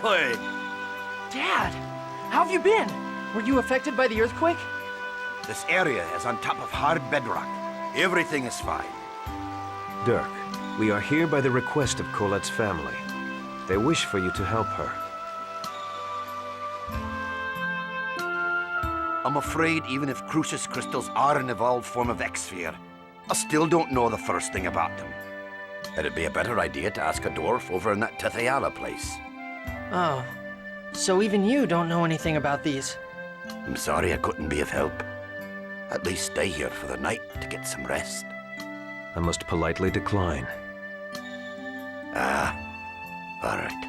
Lloyd! Dad, how have you been? Were you affected by the earthquake? This area is on top of hard bedrock. Everything is fine. Dirk, we are here by the request of Colette's family. They wish for you to help her. I'm afraid even if Crucis crystals are an evolved form of X-Sphere, I still don't know the first thing about them. It'd be a better idea to ask a dwarf over in that Tithayala place. Oh, so even you don't know anything about these? I'm sorry I couldn't be of help. At least stay here for the night to get some rest. I must politely decline. Ah, all right.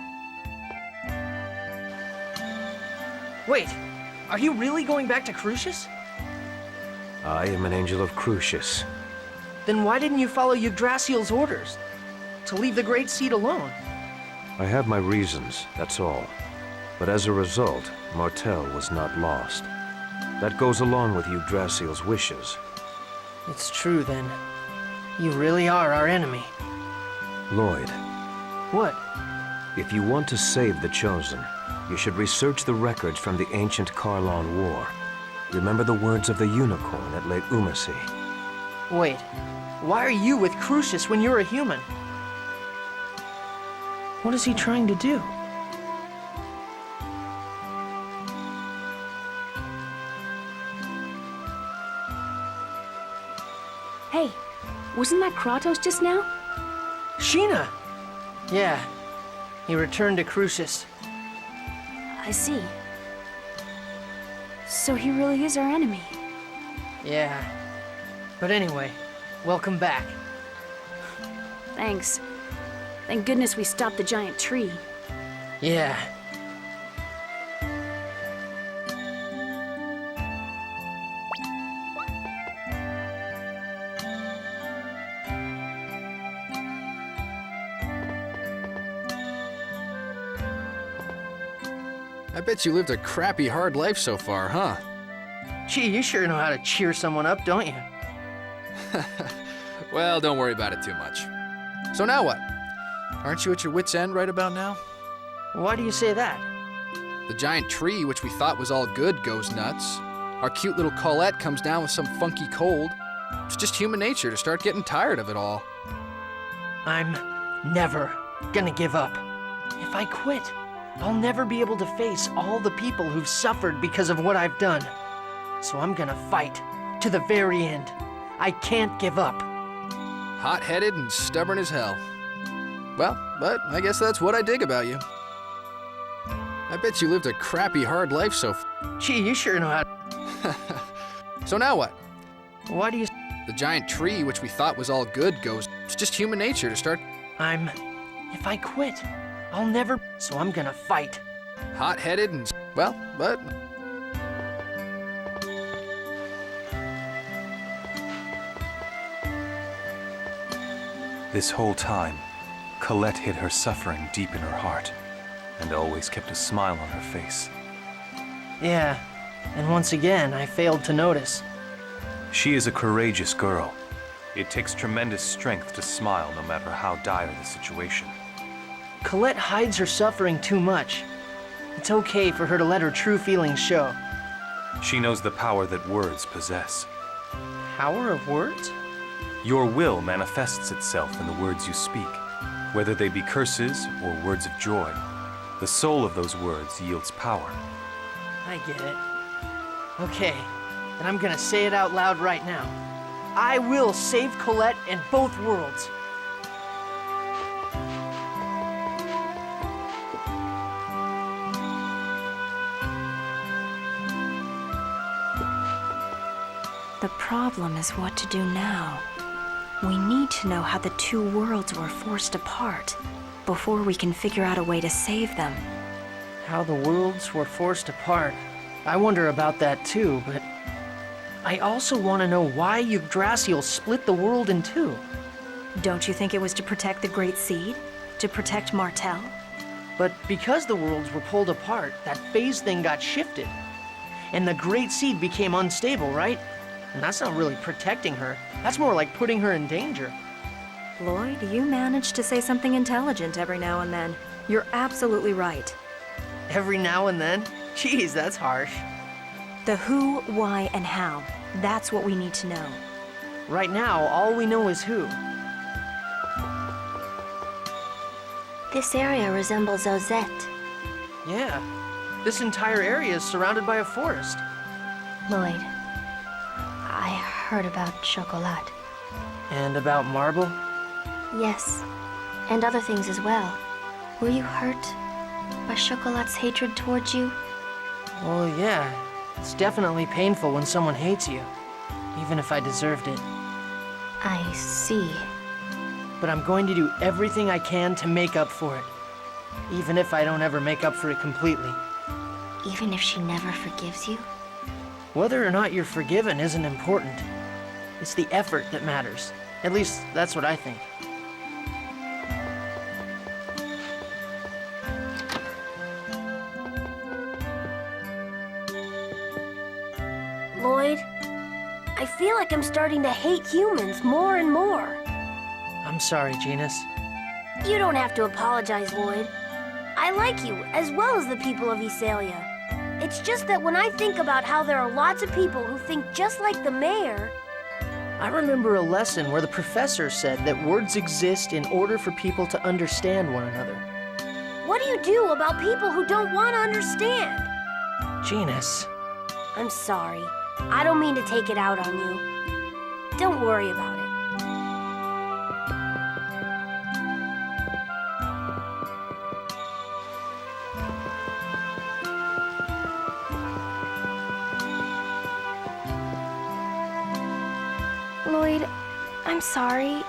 Wait, are you really going back to Crucis? I am an angel of Crucis. Then why didn't you follow Yggdrasil's orders? To leave the Great Seed alone? I have my reasons, that's all. But as a result, Martel was not lost. That goes along with Yggdrasil's wishes. It's true then. You really are our enemy. Lloyd, What? if you want to save the Chosen, you should research the records from the ancient Karlon War. Remember the words of the unicorn at Lake Umasi. Wait, why are you with Crucis when you're a human? What is he trying to do? Hey, wasn't that Kratos just now? Sheena! Yeah, he returned to Crucis. I see. So he really is our enemy. Yeah. But anyway, welcome back. Thanks. Thank goodness we stopped the giant tree. Yeah. I bet you lived a crappy, hard life so far, huh? Gee, you sure know how to cheer someone up, don't you? Well, don't worry about it too much. So now what? Aren't you at your wit's end right about now? Why do you say that? The giant tree, which we thought was all good, goes nuts. Our cute little Colette comes down with some funky cold. It's just human nature to start getting tired of it all. I'm never gonna give up. If I quit, I'll never be able to face all the people who've suffered because of what I've done. So I'm gonna fight to the very end. I can't give up. Hot-headed and stubborn as hell. Well, but I guess that's what I dig about you. I bet you lived a crappy, hard life so Gee, you sure know how. So now what? Why do you... The giant tree, which we thought was all good, goes... It's just human nature to start... If I quit, I'll never... So I'm gonna fight. Hot-headed and... Well, but... This whole time, Colette hid her suffering deep in her heart, and always kept a smile on her face. Yeah, and once again, I failed to notice. She is a courageous girl. It takes tremendous strength to smile no matter how dire the situation. Colette hides her suffering too much. It's okay for her to let her true feelings show. She knows the power that words possess. Power of words? Your will manifests itself in the words you speak, whether they be curses or words of joy. The soul of those words yields power. I get it. Okay, then I'm gonna say it out loud right now. I will save Colette and both worlds. The problem is what to do now. We need to know how the two worlds were forced apart before we can figure out a way to save them. How the worlds were forced apart. I wonder about that too, but I also want to know why Yggdrasil split the world in two. Don't you think it was to protect the Great Seed? To protect Martel? But because the worlds were pulled apart, that phase thing got shifted. And the Great Seed became unstable, right? And that's not really protecting her. That's more like putting her in danger. Lloyd, you manage to say something intelligent every now and then. You're absolutely right. Every now and then? Geez, that's harsh. The who, why, and how. That's what we need to know. Right now, all we know is who. This area resembles Ozette. Yeah, this entire area is surrounded by a forest. Lloyd, I heard about Chocolat. And about Marble? Yes, and other things as well. Were you hurt by Chocolat's hatred towards you? Well, yeah. It's definitely painful when someone hates you, even if I deserved it. I see. But I'm going to do everything I can to make up for it, even if I don't ever make up for it completely. Even if she never forgives you? Whether or not you're forgiven isn't important. It's the effort that matters. At least, that's what I think. Lloyd, I feel like I'm starting to hate humans more and more. I'm sorry, Genus. You don't have to apologize, Lloyd. I like you, as well as the people of Esalia. It's just that when I think about how there are lots of people who think just like the mayor... I remember a lesson where the professor said that words exist in order for people to understand one another. What do you do about people who don't want to understand? Genus. I'm sorry. I don't mean to take it out on you. Don't worry about it. Lloyd, I'm sorry.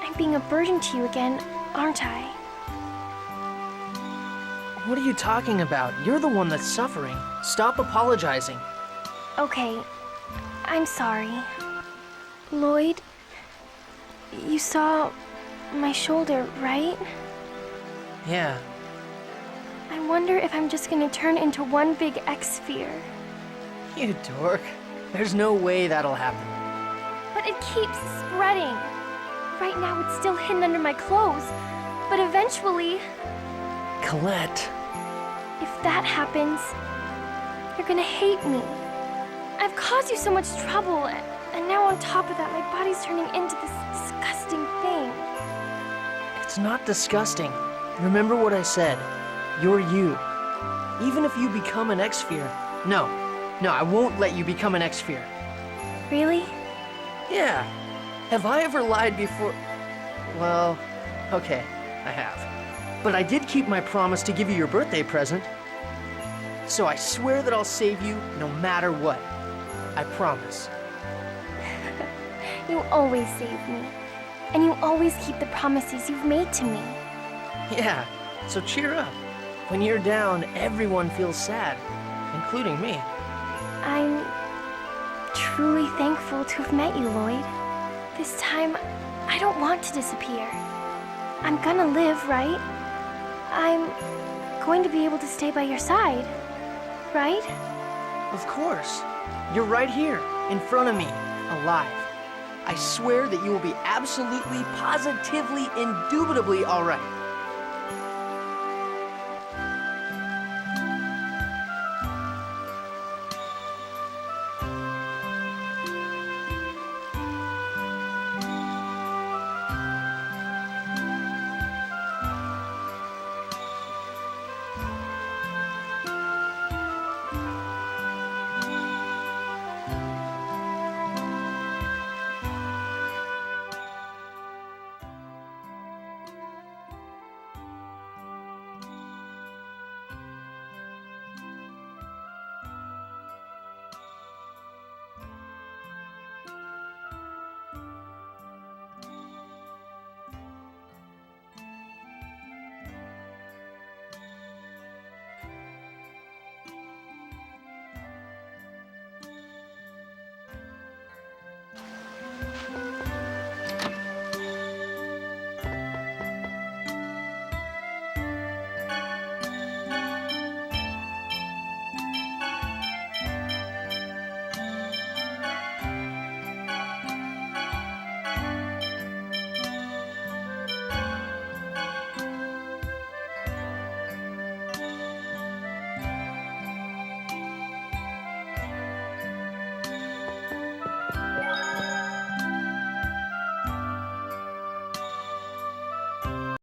I'm being a burden to you again, aren't I? What are you talking about? You're the one that's suffering. Stop apologizing. Okay, I'm sorry. Lloyd, you saw my shoulder, right? Yeah. I wonder if I'm just gonna turn into one big X-sphere. You dork. There's no way that'll happen. But it keeps spreading. Right now it's still hidden under my clothes, but eventually, Colette. if that happens, you're gonna hate me. I've caused you so much trouble, and now on top of that, my body's turning into this disgusting thing. It's not disgusting. Remember what I said. You're you. Even if you become an X-sphere. No, I won't let you become an X-sphere. Really? Yeah. Have I ever lied before? Well, okay, I have. But I did keep my promise to give you your birthday present. So I swear that I'll save you no matter what. I promise. You always save me. And you always keep the promises you've made to me. Yeah, so cheer up. When you're down, everyone feels sad, including me. I'm truly thankful to have met you, Lloyd. This time, I don't want to disappear. I'm gonna live, right? I'm going to be able to stay by your side, right? Of course. You're right here, in front of me, alive. I swear that you will be absolutely, positively, indubitably all right.